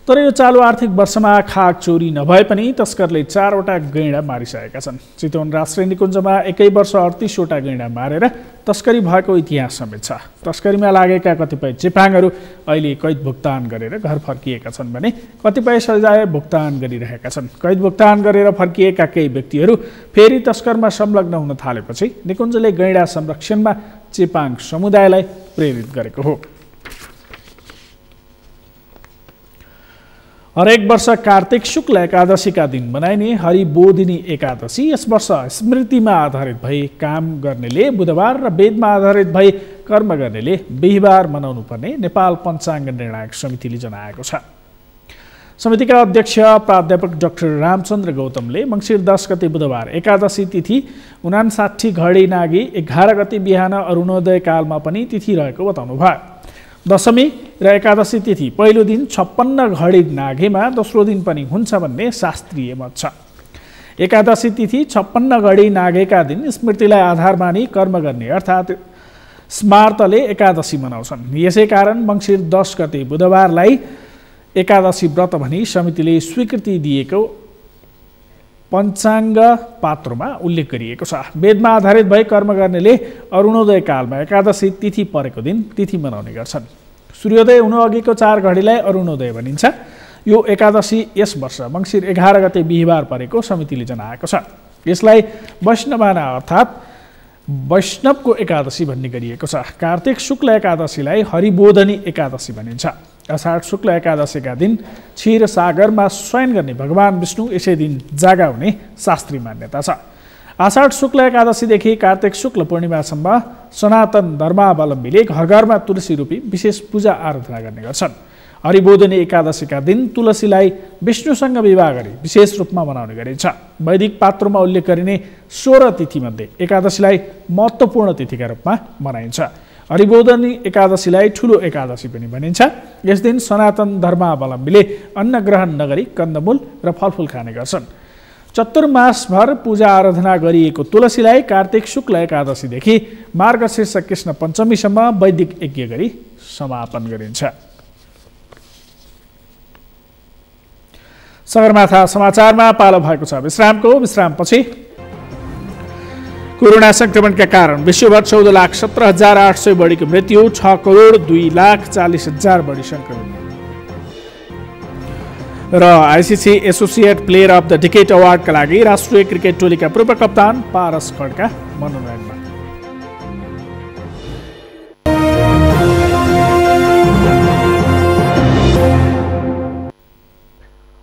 तर यो चालु आर्थिक वर्षमा खाक चोरी नभए पनि तस्करले 4वटा गैंडा मारिसकेका छन्। चितवन राष्ट्रिय निकुञ्जमा एकै वर्ष 38वटा गैंडा मारेर तस्करी भएको इतिहास समेत छ। तस्करीमा लागेका कतिपय चेपाङहरू अहिले कैद भुक्तान गरेर घर फर्किएका छन् भने कतिपय सजाय भुक्तान गरिरहेका छन्। कैद भुक्तान गरेर फर्किएका केही व्यक्तिहरू फेरि तस्करमा संलग्न हुन थालेपछि निकुञ्जले गैंडा संरक्षणमा चेपाङ समुदायलाई प्रेरित गरेको हो। हरेक वर्ष कार्तिक शुक्ल एकादशीका दिन मनाइने हरिबोधिनी एकादशी यस वर्ष स्मृतिमा आधारित भई काम गर्नेले बुधबार र वेदमा आधारित भई कर्म गर्नेले बिहिबार मनाउनु पर्ने नेपाल पञ्चाङ्ग निर्णायक समितिले जनाएको छ। समितिका अध्यक्ष प्राध्यापक डाक्टर रामचन्द्र गौतमले मङ्सिर 10 गते बुधबार एकादशी तिथि 59 घडी नागी 11 गते बिहान अरुणोदय कालमा पनि तिथि रहेको बताउनुभयो। दशमी र एकादशी तिथि पहिलो दिन 56 घडी नाघेमा दोस्रो दिन पनि हुन्छ भन्ने शास्त्रीय मत छ। एकादशी तिथि 56 घडी नाघेका दिन स्मृतिलाई आधार मानी कर्म गर्ने अर्थात् स्मार्तले एकादशी मनाउँछन्। यसै कारण मङ्सिर 10 गते बुधबारलाई एकादशी व्रत भनी समितिले स्वीकृति दिएको पञ्चाङ्ग पात्रमा उल्लेख गरिएको छ। वेदमा आधारित भई कर्म गर्नेले अरुणोदय कालमा एकादशी तिथि परेको दिन तिथि मनाउने गर्छन्। सूर्योदय हुनु अघिको 4 घडीलाई अरुणोदय भनिन्छ। यो एकादशी यस वर्ष मङ्सिर 11 गते बिहिबार परेको समितिले जनाएको छ। यसलाई वैष्णवाना अर्थात् वैष्णवको एकादशी भन्ने गरिएको छ। कार्तिक शुक्ल एकादशीलाई हरिबोधनी एकादशी भनिन्छ। आषाढ शुक्ल एकादशीका दिन क्षीर सागरमा शयन गर्ने भगवान विष्णु यसै दिन जागा हुने शास्त्रीय मान्यता छ। आषाढ शुक्ल एकादशीदेखि कार्तिक शुक्ल पूर्णिमासम्म सनातन धर्मावलम्बीले घर घरमा तुलसी रूपी विशेष पूजा आराधना गर्ने गर्छन्। हरिबोधनी एकादशीका दिन तुलसीलाई विष्णुसँग विवाह गरी विशेष रूपमा मनाउने गरिन्छ। वैदिक पात्रमा उल्लेख गरिने 16 तिथिमध्ये एकादशीलाई महत्त्वपूर्ण तिथिका रूपमा मनाइन्छ। हरिबोधनी एकादशीलाई ठुलो एकादशी पनि भनिन्छ। यस दिन सनातन धर्मावलम्बीले अन्न ग्रहण नगरी कन्दमूल र फलफुल खाने गर्छन्। चतुर्मासभर पूजा आराधना गरिएको तुलसीलाई कार्तिक शुक्ल एकादशीदेखि मार्गशीर्ष कृष्ण पञ्चमीसम्म वैदिक यज्ञ गरी समापन गरिन्छ। सगरमाथा समाचारमा पालो भएको छ विश्रामको। विश्रामपछि कोरोना संक्रमणका कारण विश्वभर 14,17,800 बढीको मृत्यु, 6,02,40,000 बढी संक्रमित र ICC associate player of the decade अवार्डका लागि राष्ट्रिय क्रिकेट टोलीका पूर्व कप्तान पारस खड्का मनोनयनमा।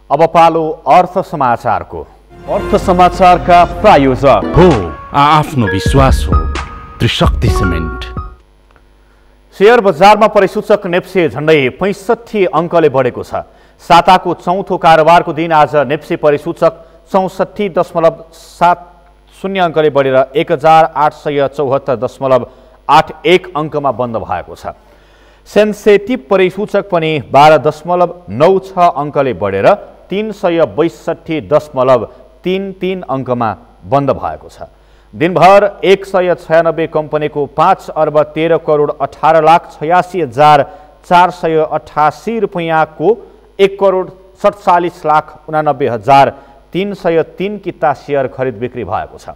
अब पालो अर्थ समाचारको। अर्थ समाचारका प्रायोजक हो आफ्नो विश्वास हो त्रिशक्ति सिमेन्ट। शेयर बजारमा परिसूचक नेप्से झण्डै 65 अङ्कले बढेको छ। साताको चौथो कारोबारको दिन आज नेप्से परिसूचक 64.70 अङ्कले बढेर 1874.81 अङ्कमा बन्द भएको छ। सेन्सेटिभ परिसूचक पनि 12.96 अङ्कले बढेर 362.33 अङ्कमा बन्द भएको छ। दिनभर 196 कम्पनीको 5,13,18,86,488 रुपैयाँको 1,47,89,303 किता सेयर खरिद बिक्री भएको छ।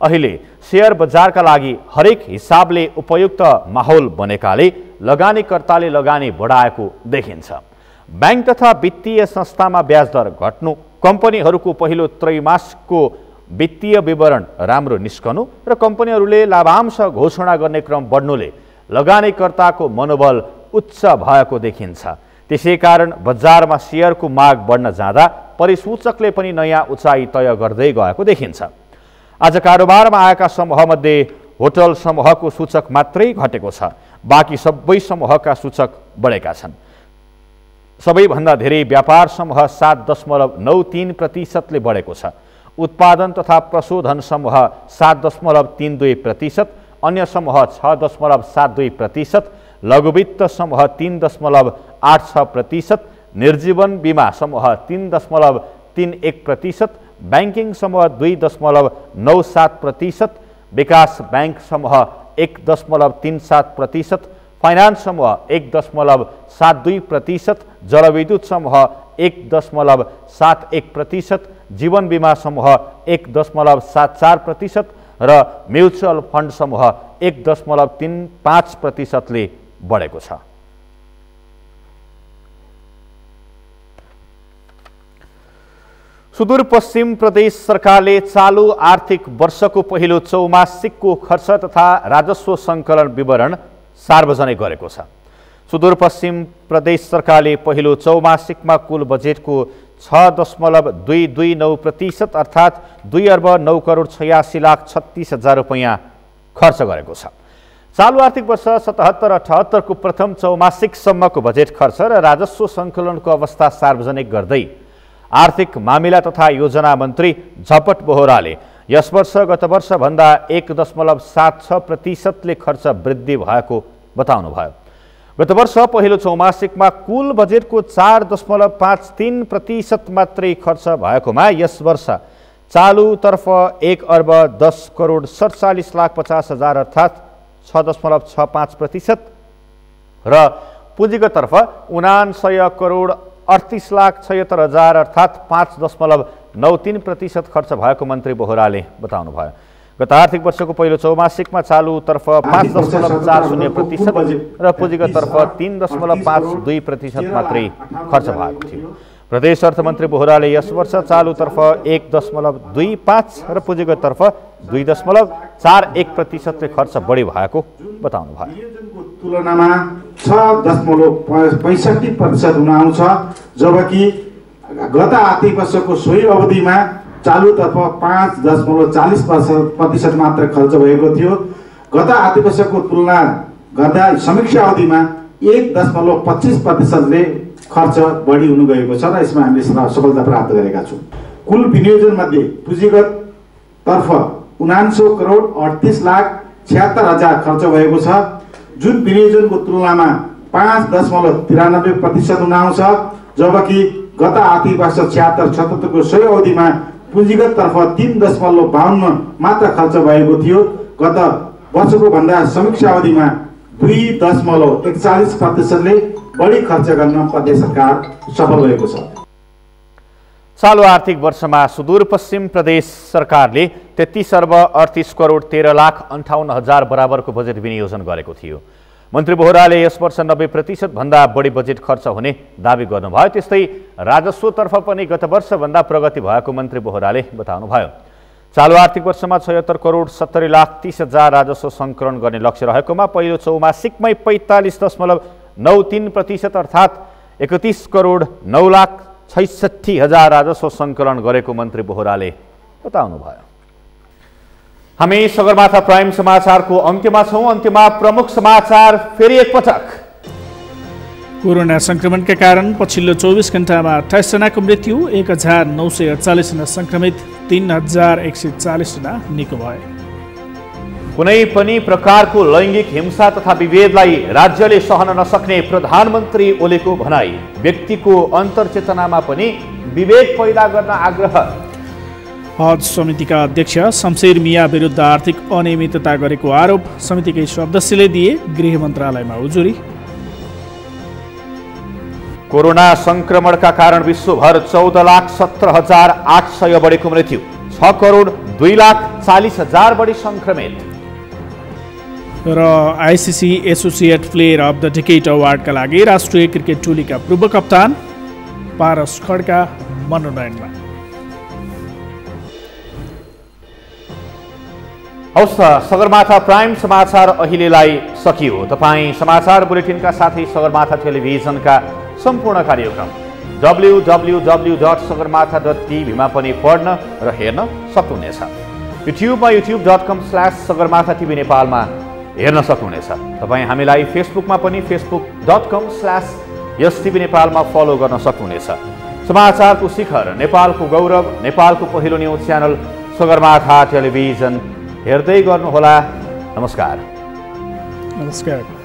अहिले सेयर बजारका लागि हरेक हिसाबले उपयुक्त माहौल बनेकाले लगानीकर्ताले लगानी बढाएको देखिन्छ। बैंक तथा वित्तीय संस्थामा ब्याज दर घट्नु, कम्पनीहरूको पहिलो त्रैमासिकको वित्तीय विवरण राम्रो निस्कनु र कम्पनीहरूले लाभांश घोषणा गर्ने क्रम बढ्नुले लगानीकर्ताको मनोबल उच्च भएको देखिन्छ। त्यसैकारण बजारमा सेयरको माग बढ्न जाँदा परिसूचकले पनि नयाँ उचाइ तय गर्दै गएको देखिन्छ। आज कारोबारमा आएका समूहमध्ये होटल समूहको सूचक मात्रै घटेको छ। बाँकी सबै समूहका सूचक बढेका छन्। सबैभन्दा धेरै व्यापार समूह 7.93% बढेको छ। उत्पादन तथा प्रशोधन समूह 7.32%, अन्य समूह 6.72%, लघुवित्त समूह 3.86%, निर्जीवन बीमा समूह 3.31%, बैंकिङ समूह 2.97%, विकास बैंक समूह 1.37%, फाइनान्स समूह 1.72%, जलविद्युत समूह 1.71%, जीवन बीमा समूह 1.74% र म्युचुअल फन्ड समूह 1.35%ले बढेको छ। सुदूरपश्चिम प्रदेश सरकारले चालू आर्थिक वर्षको पहिलो चौमासिकको खर्च तथा राजस्व सङ्कलन विवरण सार्वजनिक गरेको छ। सुदूरपश्चिम प्रदेश सरकारले पहिलो चौमासिकमा कुल बजेटको 6.229% अर्थात् 2,09,86,36,000 रुपैयाँ खर्च गरेको छ। चालू आर्थिक वर्ष 77-78 को प्रथम चौमासिकसम्मको बजेट खर्च र राजस्व सङ्कलनको अवस्था सार्वजनिक गर्दै आर्थिक मामिला तथा योजना मन्त्री झपट बोहराले यस वर्ष गत वर्षभन्दा 1.76%ले खर्च वृद्धि भएको बताउनुभयो। गत वर्ष पहिलो चौमासिकमा कुल बजेटको 4.53% मात्रै खर्च भएकोमा यस वर्ष चालुतर्फ 1,10,47,50,000 अर्थात् 6.65% र पुँजीगततर्फ 99,38,76,000 अर्थात् 93% खर्च भएको मन्त्री बोहराले बताउनुभयो। गत आर्थिक वर्षको पहिलो चौमासिकमा चालुतर्फ 5.40% र पुँजीगततर्फ 3.52% मात्रै खर्च भएको थियो। प्रदेश अर्थमन्त्री बोहराले यस वर्ष चालुतर्फ 1.25 र पुँजीगततर्फ 2.41% खर्च बढी भएको बताउनुभयो। तुलनामा 6.65% हुन आउँछ, जबकि गत आर्थिक वर्षको सोही अवधिमा चालुतर्फ 5.40% मात्र खर्च भएको थियो। गत आर्थिक वर्षको तुलना गर्दा समीक्षा अवधिमा 1.25%ले खर्च बढी हुनु गएको छ र यसमा हामीले सफलता प्राप्त गरेका छौँ। कुल विनियोजन मध्ये पुँजीगत तर्फ 49 करोड 38,76,000 खर्च भएको छ, जुन विनियोजनको तुलनामा 5.93% हुन आउँछ, जबकि गत आर्थिक वर्ष 76-77 को सोही अवधिमा पुँजीगत तर्फ 3.52 मात्र खर्च भएको थियो। गत वर्षको भन्दा समीक्षा अवधिमा 2.41%ले बढी खर्च गर्न प्रदेश सरकार सफल भएको छ। चालु आर्थिक वर्षमा सुदूरपश्चिम प्रदेश सरकारले 33 अर्ब 38 करोड 13,58,000 बराबरको बजेट विनियोजन गरेको थियो। मन्त्री बोहराले यस वर्ष 90% भन्दा बढी बजेट खर्च हुने दावी गर्नुभयो। त्यस्तै राजस्वतर्फ पनि गत वर्षभन्दा प्रगति भएको मन्त्री बोहराले बताउनुभयो। चालु आर्थिक वर्षमा 76 करोड 70,30,000 राजस्व सङ्कलन गर्ने लक्ष्य रहेकोमा पहिलो चौमासिकमै 45.93% अर्थात् 31 करोड 9,66,000 राजस्व सङ्कलन गरेको मन्त्री बोहराले बताउनुभयो। हामी सगरमाथा प्राइम समाचारको अन्त्यमा छौं। अन्त्यमा प्रमुख समाचार फेरि एकपटक। कोरोना संक्रमणका कारण पछिल्लो 24 घण्टामा 28 जनाको मृत्यु, 1948 जना संक्रमित, 3,140 जना निको भए। कुनै पनि प्रकारको लैङ्गिक हिंसा तथा विभेदलाई राज्यले सहन नसक्ने प्रधानमन्त्री ओलीको भनाई। व्यक्तिको अन्तर्चेतनामा पनि विवेक पैदा गर्न आग्रह। हज समितिका अध्यक्ष शमशेर मिया विरुद्ध आर्थिक अनियमितता गरेको आरोप समितिकै सदस्यले दिए, गृह मन्त्रालयमा उजुरी। कोरोना संक्रमणका कारण विश्वभर 14,17,800 बढीको मृत्यु, 6 करोड 2,40,000 बढी संक्रमित। र ICC associate player of the decade अवार्डका लागि राष्ट्रिय क्रिकेट टोलीका पूर्व कप्तान पारस खड्का मनोनयनमा। हवस् त, सगरमाथा प्राइम समाचार अहिलेलाई सकियो। तपाईँ समाचार बुलेटिनका साथै सगरमाथा टेलिभिजनका सम्पूर्ण कार्यक्रम www.sagarmatha.tv मा पनि पढ्न र हेर्न सक्नुहुनेछ। युट्युबमा youtube.com/sagarmatha TV नेपालमा हेर्न सक्नुहुनेछ। तपाईँ हामीलाई फेसबुकमा पनि facebook.com/YesTV नेपालमा फलो गर्न सक्नुहुनेछ। समाचारको शिखर, नेपालको गौरव, नेपालको पहिलो न्युज च्यानल सगरमाथा टेलिभिजन हेर्दै गर्नुहोला। नमस्कार। नमस्कार।